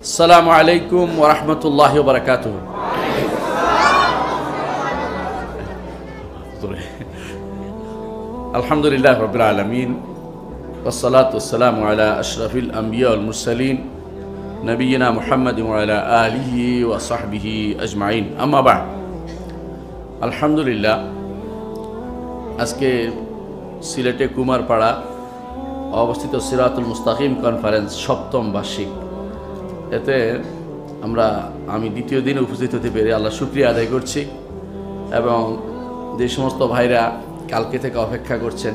আসসালামু আলাইকুম ওয়া রাহমাতুল্লাহি ওয়া বারাকাতুহু। আলহামদুলিল্লাহ রাব্বিল আলামিন ওয়াসসালাতু ওয়াসসালামু আলা আশরাফিল আমবিয়া ওয়াল মুরসালিন নবিয়িনা মুহাম্মাদিন ওয়া আলা আলিহি ওয়া সাহবিহি আজমাইন। আম্মা বা'দ। আলহামদুলিল্লাহ, আজকে সিলেটে কুমারপাড়া অবস্থিত সিরাতুল মুস্তাকিম কনফারেন্স সপ্তম বার্ষিক, এতে আমি দ্বিতীয় দিনে উপস্থিত হতে পেরে আল্লাহ শুকরিয়া আদায় করছি। এবং যে সমস্ত ভাইরা কালকে থেকে অপেক্ষা করছেন,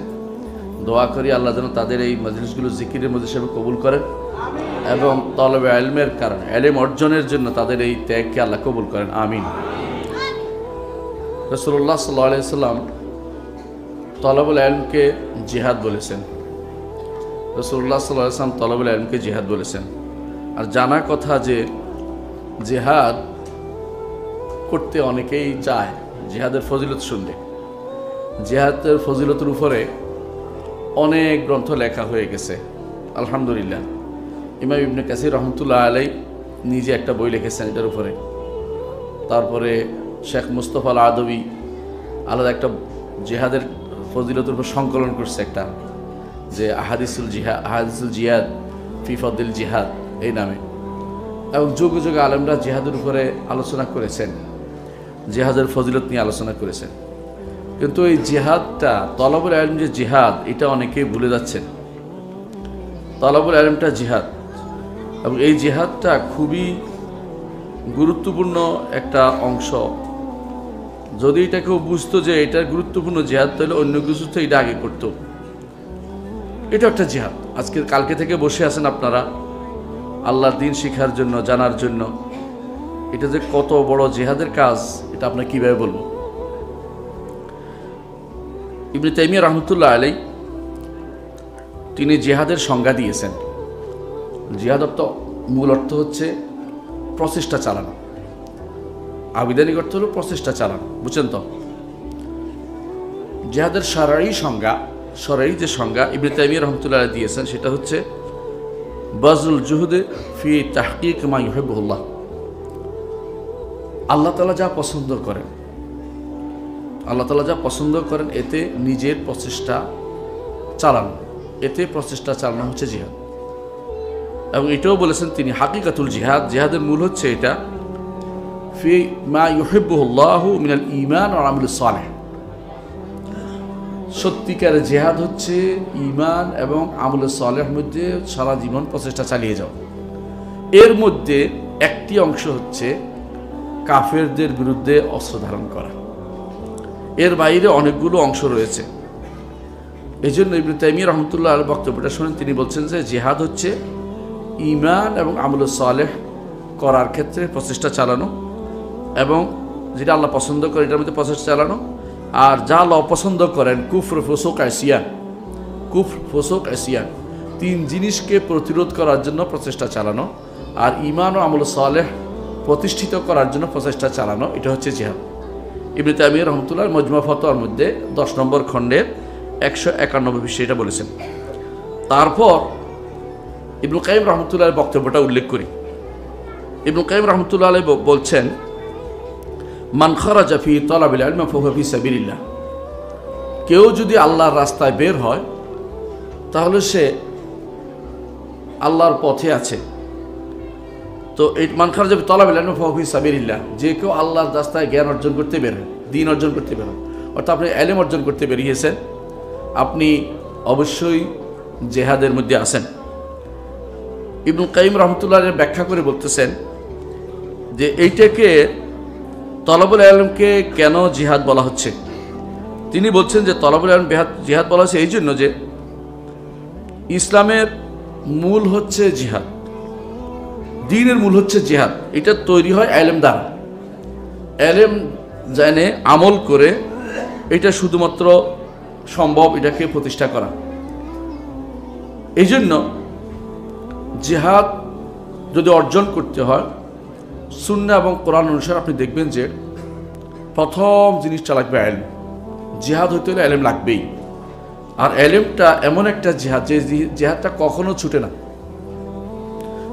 দোয়া করি আল্লাহ যেন তাদের এই মজলিসগুলো জিকিরের মধ্যে হিসেবে কবুল করেন এবং তলবে ইলমের কারণে ইলম অর্জনের জন্য তাদের এই ত্যাগকে আল্লাহ কবুল করেন, আমিন। রাসূলুল্লাহ সাল্লাল্লাহু আলাইহি ওয়াসাল্লাম তলবুল ইলমকে জিহাদ বলেছেন। রাসূলুল্লাহ সাল্লাল্লাহু আলাইহি ওয়াসাল্লাম তলবুল ইলমকে জিহাদ বলেছেন। আর জানা কথা যে জিহাদ করতে অনেকেই চায়, জিহাদের ফজিলত শুনলে। জিহাদের ফজিলতের উপরে অনেক গ্রন্থ লেখা হয়ে গেছে আলহামদুলিল্লাহ। ইমাম ইবনে কাসির রহমতুল্লাহ আলাইহি নিজে একটা বই লিখেছেন এটার উপরে। তারপরে শেখ মুস্তফা আল আদবি আলাদা একটা জিহাদের ফজিলতের উপর সংকলন করছে একটা, যে আহাদিসুল জিহাদ ফি ফদিল জিহাদ এই নামে। এবং যুগে যুগে আলেমরা জিহাদের উপরে আলোচনা করেছেন, জিহাদের ফজিলত নিয়ে আলোচনা করেছেন। কিন্তু এই জিহাদটা, তলবুল ইলম যে জিহাদ, এটা অনেকেই ভুলে যাচ্ছেন। তলবুল ইলমটা জিহাদ, এবং এই জিহাদটা খুবই গুরুত্বপূর্ণ একটা অংশ। যদি এটা কেউ বুঝতো যে এটা গুরুত্বপূর্ণ জিহাদ, তাহলে অন্য কিছু তো এটা আগে করতো। এটা একটা জিহাদ। কালকে থেকে বসে আছেন আপনারা আল্লাহর দ্বীন শিখার জন্য, জানার জন্য। এটা যে কত বড় জিহাদের কাজ, এটা আপনাকে কিভাবে বলবো। ইবনে তাইমিয়া রহমতুল্লাহ আলাইহি তিনি জিহাদের সংজ্ঞা দিয়েছেন। জিহাদ মূল অর্থ হচ্ছে প্রচেষ্টা চালানো, আবিধানিক অর্থ হলো প্রচেষ্টা চালানো, বুঝছেন তো। জিহাদের শরঈ যে সংজ্ঞা ইবনে তাইমিয়া রহমতুল্লাহ আলাইহি দিয়েছেন, সেটা হচ্ছে বাযুল জুহদে ফি তাহকিক মা ইউহিব্বুল্লাহ। আল্লাহ তাআলা যা পছন্দ করেন, এতে নিজের প্রচেষ্টা চালানো, হচ্ছে জিহাদ। এবং এটাও বলেছেন তিনি, হাকিকাতুল জিহাদ, জিহাদের মূল হচ্ছে এটা, ফি মা ইউহিব্বুল্লাহু মিনাল ঈমান ওয়া আমালুস সালেহ। সত্যিকারের জিহাদ হচ্ছে ঈমান এবং আমলে সালেহর মধ্যে সারা জীবন প্রচেষ্টা চালিয়ে যাও। এর মধ্যে একটি অংশ হচ্ছে কাফেরদের বিরুদ্ধে অস্ত্র ধারণ করা। এর বাইরে অনেকগুলো অংশ রয়েছে। এই জন্য ইবনে তাইমিয়া রহমতুল্লাহ আলাইহির বক্তব্যটা শুনেন, তিনি বলছেন যে জিহাদ হচ্ছে ঈমান এবং আমলে সালেহ করার ক্ষেত্রে প্রচেষ্টা চালানো, এবং যেটা আল্লাহ পছন্দ করে এটার মধ্যে প্রচেষ্টা চালানো। আর যা আল্লাহ অপছন্দ করেন, কুফর, ফুসুক, আসিয়ান, তিন জিনিসকে প্রতিরোধ করার জন্য প্রচেষ্টা চালানো, আর ঈমান ও আমল সালেহ প্রতিষ্ঠিত করার জন্য প্রচেষ্টা চালানো, এটা হচ্ছে জিহাদ। ইবনে তাইমিয়া রহমতুল্লাহ মজমু ফতোয়ার মধ্যে 10 নম্বর খণ্ডের 191 পৃষ্ঠায় এটা বলেছেন। তারপর ইবনুল কাইয়িম রহমতুল্লাহর বক্তব্যটা উল্লেখ করি। ইবনুল কাইয়িম রহমতুল্লাহ আলাইহি বলছেন, মান খারাজা ফি তালাবিল ইলমি ফাহুয়া ফি সাবিলিল্লাহ। কেউ যদি আল্লাহর রাস্তায় বের হয়, তাহলে সে আল্লাহর পথে আছে। তো এই মান খারাজা ফি তালাবিল ইলমি ফাহুয়া ফি সাবিলিল্লাহ, যে কেউ আল্লাহর রাস্তায় জ্ঞান অর্জন করতে বের হয়, দ্বীন অর্জন করতে বের হয়, অর্থাৎ আপনি ইলম অর্জন করতে বেরিয়েছেন, আপনি অবশ্যই জিহাদের মধ্যে আছেন। ইবনুল কাইয়িম রাহমাতুল্লাহ আলাইহি ব্যাখ্যা করে বলতেছেন যে এইটাকে, তলবুল ইলমকে কেন জিহাদ বলা হচ্ছে। তিনি বলছেন যে তলবুল ইলম জিহাদ বলা হচ্ছে এই জন্য যে ইসলামের মূল হচ্ছে জিহাদ, দ্বীনের মূল হচ্ছে জিহাদ। এটা তৈরি হয় ইলম দ্বারা। ইলম জেনে আমল করে এটা শুধুমাত্র সম্ভব, এটাকে প্রতিষ্ঠা করা। এই জন্য জিহাদ যদি অর্জন করতে হয়, সুন্নাহ এবং কোরআন অনুসারে আপনি দেখবেন যে প্রথম জিনিসটা লাগবে ইলম। জিহাদ হইতে হলে ইলম লাগবেই। আর ইলমটা এমন একটা জিহাদ, যে জিহাদটা কখনো ছুটে না।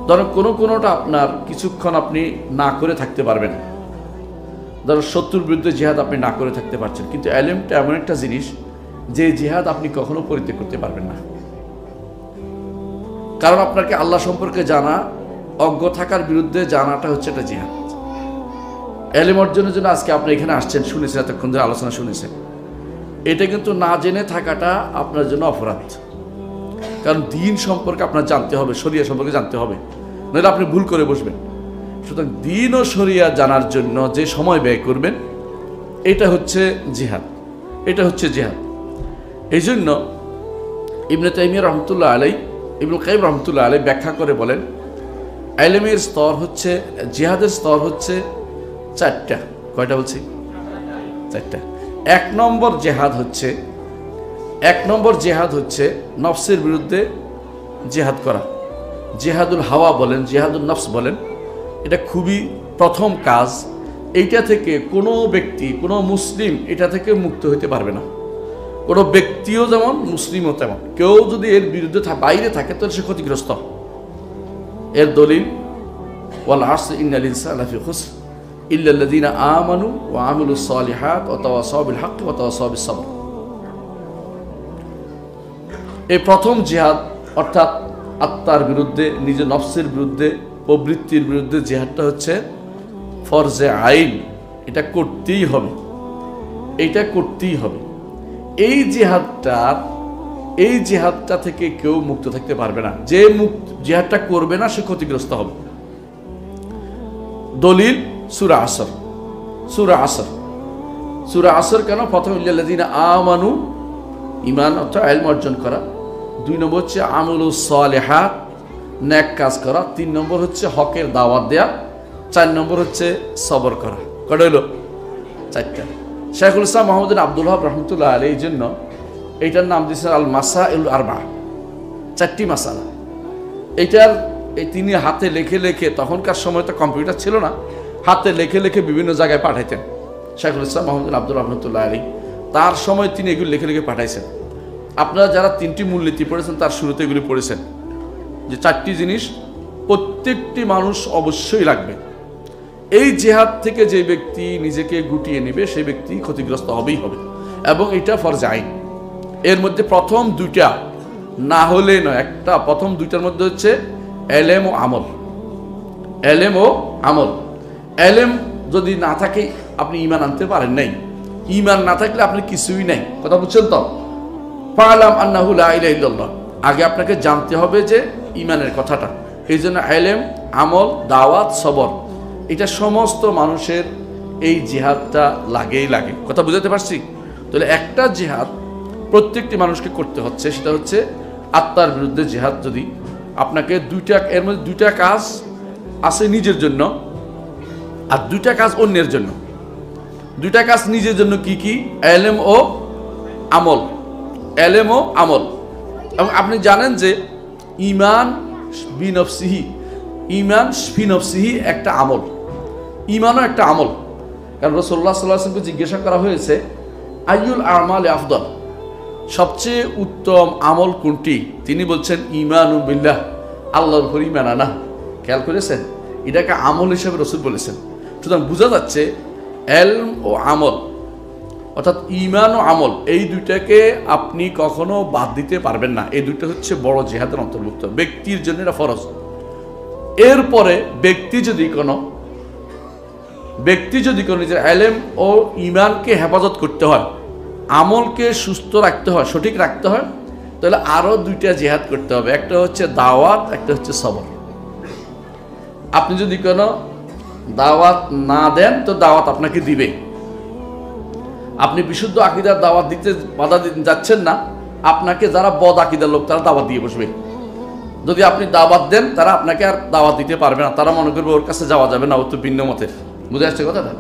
ধরুন কোনোটা আপনার কিছুক্ষণ আপনি না করে থাকতে পারবেন, ধরুন শত্রুর বিরুদ্ধে জিহাদ আপনি না করে থাকতে পারছেন, কিন্তু এলেমটা এমন একটা জিনিস যে জিহাদ আপনি কখনো পরিত্যাগ করতে পারবেন না। কারণ আপনাকে আল্লাহ সম্পর্কে জানা, অজ্ঞ থাকার বিরুদ্ধে জানাটা হচ্ছে একটা জিহাদ। এলেম অর্জনের জন্য আজকে আপনি এখানে আসছেন, শুনেছেন, এতক্ষণ ধরে আলোচনা শুনেছেন, এটা কিন্তু না জেনে থাকাটা আপনার জন্য অপরাধ। কারণ দিন সম্পর্কে আপনার জানতে হবে, শরিয়া সম্পর্কে জানতে হবে, নইলে আপনি ভুল করে বসবেন। সুতরাং দিন ও শরিয়া জানার জন্য যে সময় ব্যয় করবেন, এটা হচ্ছে জিহাদ, এটা হচ্ছে জিহাদ। এই জন্য ইবনে তাইমিয়া রহমতুল্লাহ আলাই, ইবনুল কাইয়িম রহমতুল্লাহ আলাই ব্যাখ্যা করে বলেন, ইলমের স্তর হচ্ছে, জিহাদের স্তর হচ্ছে চারটা। কয়টা বলছি? চারটা। এক নম্বর জেহাদ হচ্ছে নফসের বিরুদ্ধে জেহাদ করা, জেহাদুল হাওয়া বলেন, জেহাদুল নফস বলেন, এটা খুবই প্রথম কাজ। এইটা থেকে কোনো ব্যক্তি, কোনো মুসলিম এটা থেকে মুক্ত হতে পারবে না। কোনো ব্যক্তিও যেমন, মুসলিমও তেমন। কেউ যদি এর বিরুদ্ধে বাইরে থাকে তাহলে সে ক্ষতিগ্রস্ত। এর দলিল ওয়াল আসর ইন্নাল ইনসানা লাফি খুসর ইল্লাল্লাযীনা আমানু ওয়া আমিলুস সালিহাত ওয়া তাওয়াসাউ বিল হক ওয়া তাওয়াসাউ বিস সবর। এই প্রথম জিহাদ, অর্থাৎ আত্মার বিরুদ্ধে, নিজের নফসের বিরুদ্ধে, প্রবৃত্তির বিরুদ্ধে জিহাদটা হচ্ছে ফরজে আইন। এটা করতেই হবে, এইটা করতেই হবে। এই জিহাদটা থেকে কেউ মুক্ত থাকতে পারবে না। যে জিহাদটা করবে না সে ক্ষতিগ্রস্ত হবে। দলিল সূরা আসর। সূরা আসর কেন? প্রথম ইল্লাল্লাযীনা আমানু, ঈমান অর্থাৎ ইলম অর্জন করা। 2 নম্বর হচ্ছে আমলুস সালিহাত, নেক কাজ করা। 3 নম্বর হচ্ছে হকের দাওয়াত দেয়া। 4 নম্বর হচ্ছে সবর করা। কয়টা হলো? 4টা। শাইখুল ইসলাম মুহাম্মদ বিন আব্দুল ওয়াহাব রাহমাতুল্লাহ আলাইহি এই জন্য এইটার নাম দিয়েছেন আল মাসাইল আরবা, 4টি মাসালা। তিনি হাতে লেখে, তখনকার সময় তো কম্পিউটার ছিল না, হাতে লেখে বিভিন্ন জায়গায় পাঠাইতেন। শাইখুল ইসলাম মুহাম্মদ বিন আব্দুল ওয়াহাব রাহমাতুল্লাহ আলাইহি তার সময় তিনি এগুলো লেখে পাঠাইছেন। আপনারা যারা 3টি মূলনীতি পড়েছেন তার শুরুতে এগুলি পড়েছেন যে 4টি জিনিস প্রত্যেকটি মানুষ অবশ্যই লাগবে। এই জিহাদ থেকে যে ব্যক্তি নিজেকে গুটিয়ে নেবে সেই ব্যক্তি ক্ষতিগ্রস্ত হবেই হবে, এবং এটা ফরজে আইন। এর মধ্যে প্রথম 2টা না হলে নয়, একটা প্রথম 2টার মধ্যে হচ্ছে এলেম ও আমল। এলেম যদি না থাকে আপনি ঈমান আনতে পারেন নাই। ঈমান না থাকলে আপনি কিছুই নাই। কথা বুঝছেন তো? ফাআলাম আন্নাহু লা ইলাহা ইল্লাল্লাহ, আগে আপনাকে জানতে হবে যে ঈমানের কথাটা। এই জন্য এলেম, আমল, দাওয়াত, সবর, এটা সমস্ত মানুষের এই জিহাদটা লাগেই লাগে। কথা বুঝাতে পারছি? তাহলে একটা জিহাদ প্রত্যেকটি মানুষকে করতে হচ্ছে, সেটা হচ্ছে আত্মার বিরুদ্ধে জিহাদ। যদি আপনাকে এর মধ্যে 2টা কাজ আছে নিজের জন্য, আর 2টা কাজ অন্যের জন্য। 2টা কাজ নিজের জন্য কি কি? এলেম ও আমল। এবং আপনি জানেন যে ঈমান বিনফসিহি একটা আমল, ঈমানও একটা আমল। কারণ রাসূলুল্লাহ সাল্লাল্লাহু আলাইহি ওয়াসাল্লামকে জিজ্ঞাসা করা হয়েছে আইয়ুল আমালি আফদল, সবচেয়ে উত্তম আমল কোনটি? তিনি বলছেন ঈমানু বিল্লাহ, আল্লাহর উপর ঈমান আনা। খেয়াল করেছেন? এটাকে আমল হিসেবে রাসূল বলেছেন। সুতরাং বোঝা যাচ্ছে এলম ও আমল, অর্থাৎ ঈমান ও আমল, এই 2টাকে আপনি কখনো বাদ দিতে পারবেন না। এই 2টা হচ্ছে বড় জিহাদের অন্তর্ভুক্ত, ব্যক্তির জন্য এটা ফরজ। এরপরে ব্যক্তি যদি কোনো নিজের এলেম ও ঈমানকে হেফাজত করতে হয়, আমলকে সুস্থ রাখতে হয়, সঠিক রাখতে হয়, তাহলে আরো 2টা জিহাদ করতে হবে। একটা হচ্ছে দাওয়াত, একটা হচ্ছে সবর। আপনি যদি কোনো দাওয়াত না দেন তো দাওয়াত আপনাকে দিবে। আপনি বিশুদ্ধ আকীদার দাওয়াত দিতে বাধা যাচ্ছেন না, আপনাকে যারা বদ আকীদার লোক তারা দাওয়াত দিয়ে বসবে। যদি আপনি দাওয়াত দেন তারা আপনাকে আর দাওয়াত দিতে পারবে না, তারা মনে করবে ওর কাছে যাওয়া যাবে না, ও তো ভিন্ন মতের। বুঝে আসছে কথাটা?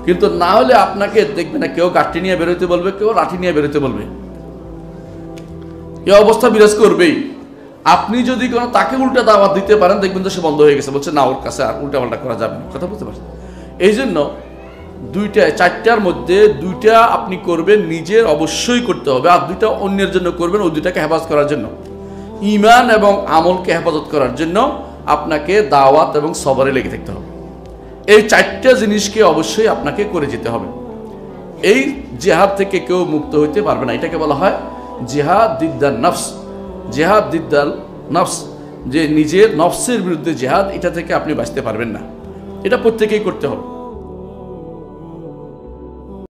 কিন্তু না হলে আপনাকে দেখবে না, কেউ কাঠি নিয়ে বেরোতে বলবে, কেউ লাঠি নিয়ে বেরোতে বলবে। এই অবস্থা বিরাজ করবেই। আপনি যদি কোনো তাকে উল্টা দাওয়াত দিতে পারেন, দেখবেন তো সে বন্ধ হয়ে গেছে, বলছে না ওর কাছে আর উল্টা পাল্টা করা যাবে না। কথা বুঝতে পারছেন? এই জন্য 4টার মধ্যে 2টা আপনি করবেন, নিজের অবশ্যই করতে হবে, আর 2টা অন্যের জন্য করবেন, ওই 2টাকে হেফাজত করার জন্য, ঈমান এবং আমলকে হেফাজত করার জন্য, আপনাকে দাওয়াত এবং সবরে লেগে থাকতে হবে। এই চারটা জিনিসকে অবশ্যই আপনাকে করে যেতে হবে। এই জিহাদ থেকে কেউ মুক্ত হইতে পারবে না। এটাকে বলা হয় জিহাদ দিদ্দাল নফস। জিহাদ দিদ্দাল নফস, যে নিজের নফসের বিরুদ্ধে জিহাদ, এটা থেকে আপনি বাঁচতে পারবেন না। এটা প্রত্যেকেই করতে হবে।